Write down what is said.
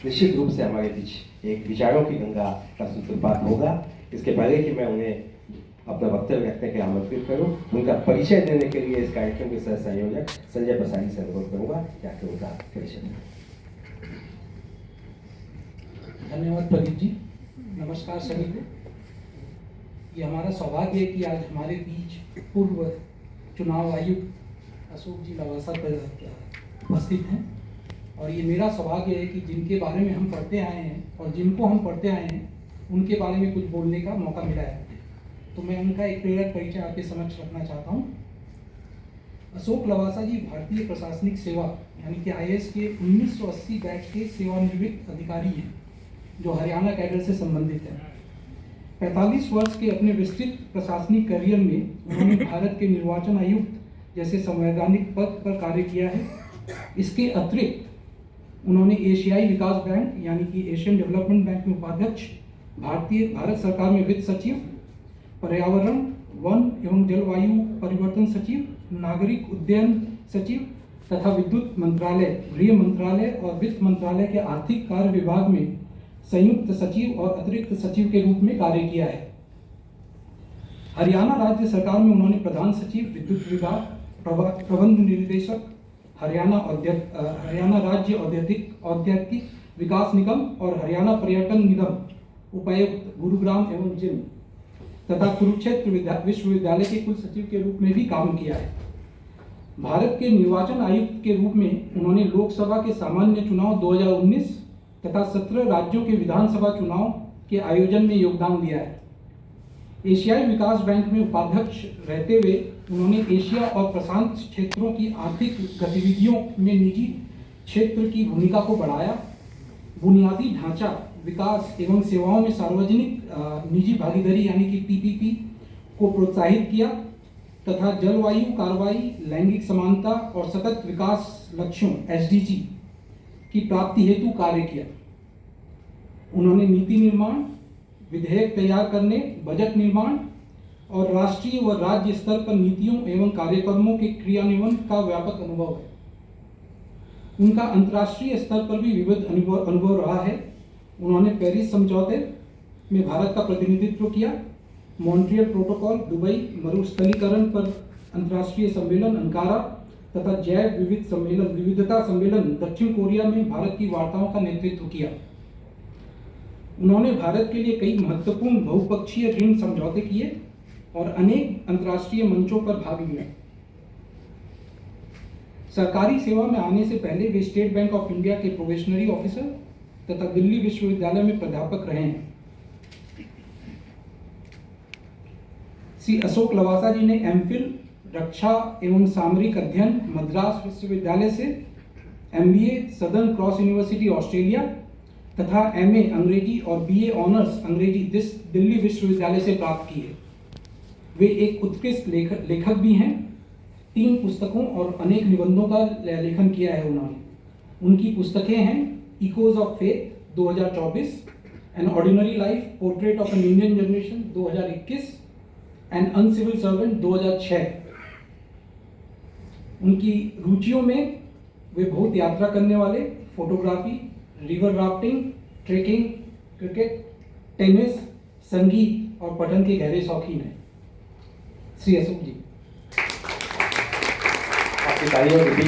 निश्चित रूप से हमारे बीच एक विचारों की गंगा का सूत्रपात होगा। इसके पहले कि मैं उन्हें अपना वक्तव्य रखने के लिए आमंत्रित करूं, उनका परिचय देने के लिए इस कार्यक्रम के सह संयोजक संजय प्रसादी से अनुरोध करूंगा या फिर उनका परिचय दें। धन्यवाद प्रदीप जी। नमस्कार सभी को। ये हमारा सौभाग्य है कि आज हमारे बीच पूर्व चुनाव आयुक्त अशोक जी लवासा पर उपस्थित हैं, और ये मेरा सौभाग्य है कि जिनके बारे में हम पढ़ते आए हैं और जिनको हम पढ़ते आए हैं उनके बारे में कुछ बोलने का मौका मिला है। तो मैं उनका एक प्रेरक परिचय आपके समक्ष रखना चाहता हूँ। अशोक लवासा जी भारतीय प्रशासनिक सेवा यानी कि IAS के 1980 बैच के सेवानिवृत्त अधिकारी हैं, जो हरियाणा कैडर से संबंधित है। 45 वर्ष के अपने विस्तृत प्रशासनिक करियर में उन्होंने भारत के निर्वाचन आयुक्त जैसे संवैधानिक पद पर कार्य किया है। इसके अतिरिक्त उन्होंने एशियाई विकास बैंक यानी कि एशियन डेवलपमेंट बैंक में उपाध्यक्ष, भारत सरकार में वित्त सचिव, पर्यावरण, वन एवं जलवायु परिवर्तन सचिव, नागरिक उड्डयन सचिव तथा विद्युत मंत्रालय, गृह मंत्रालय और वित्त मंत्रालय के आर्थिक कार्य विभाग में संयुक्त सचिव और अतिरिक्त सचिव के रूप में कार्य किया है। हरियाणा राज्य सरकार में उन्होंने प्रधान सचिव, विद्युत विभाग, प्रबंध निर्देशक, हरियाणा राज्य औद्योगिक विकास निगम और हरियाणा पर्यटन निगम, उपायुक्त गुरुग्राम एवं जिंद तथा कुरुक्षेत्र विश्वविद्यालय के कुल सचिव के रूप में भी काम किया है। भारत के निर्वाचन आयुक्त के रूप में उन्होंने लोकसभा के सामान्य चुनाव 2019 तथा 17 राज्यों के विधानसभा चुनाव के आयोजन में योगदान दिया है। एशियाई विकास बैंक में उपाध्यक्ष रहते हुए उन्होंने एशिया और प्रशांत क्षेत्रों की आर्थिक गतिविधियों में निजी क्षेत्र की भूमिका को बढ़ाया, बुनियादी ढांचा विकास एवं सेवाओं में सार्वजनिक निजी भागीदारी यानी कि PPP को प्रोत्साहित किया तथा जलवायु कार्रवाई, लैंगिक समानता और सतत विकास लक्ष्यों SDG की प्राप्ति हेतु कार्य किया। उन्होंने नीति निर्माण, विधेयक तैयार करने, बजट निर्माण और राष्ट्रीय व राज्य स्तर पर नीतियों एवं कार्यक्रमों के क्रियान्वयन का व्यापक अनुभव है। उनका अंतर्राष्ट्रीय स्तर पर भी विविध अनुभव रहा है। उन्होंने पेरिस समझौते में भारत का प्रतिनिधित्व किया, मॉन्ट्रियल प्रोटोकॉल, दुबई मरुस्थलीकरण पर अंतर्राष्ट्रीय सम्मेलन अंकारा तथा जैव विविधता सम्मेलन दक्षिण कोरिया में भारत की वार्ताओं का नेतृत्व किया। उन्होंने भारत के लिए कई महत्वपूर्ण बहुपक्षीय ऋण समझौते किए और अनेक अंतर्राष्ट्रीय मंचों पर भाग लिए। सरकारी सेवा में आने से पहले वे स्टेट बैंक ऑफ इंडिया के प्रोबेशनरी ऑफिसर तथा दिल्ली विश्वविद्यालय में प्राध्यापक रहे हैं। श्री अशोक लवासा जी ने MPhil रक्षा एवं सामरिक अध्ययन मद्रास विश्वविद्यालय से, MBA southern cross university Australia तथा MA अंग्रेजी और BA ऑनर्स अंग्रेजी दिल्ली विश्वविद्यालय से प्राप्त किए। वे एक उत्कृष्ट लेखक भी हैं। 3 पुस्तकों और अनेक निबंधों का लेखन किया है उन्होंने। उनकी पुस्तकें हैं echoes of faith 2024, an ordinary life, portrait of an Indian generation 2021, an uncivil servant 2006। उनकी रुचियों में वे बहुत यात्रा करने वाले, photography, river rafting, trekking, cricket, tennis, संगीत और पठन के गहरे शौकीन हैं। श्री अशोक जी, आपकी तालियों के बीच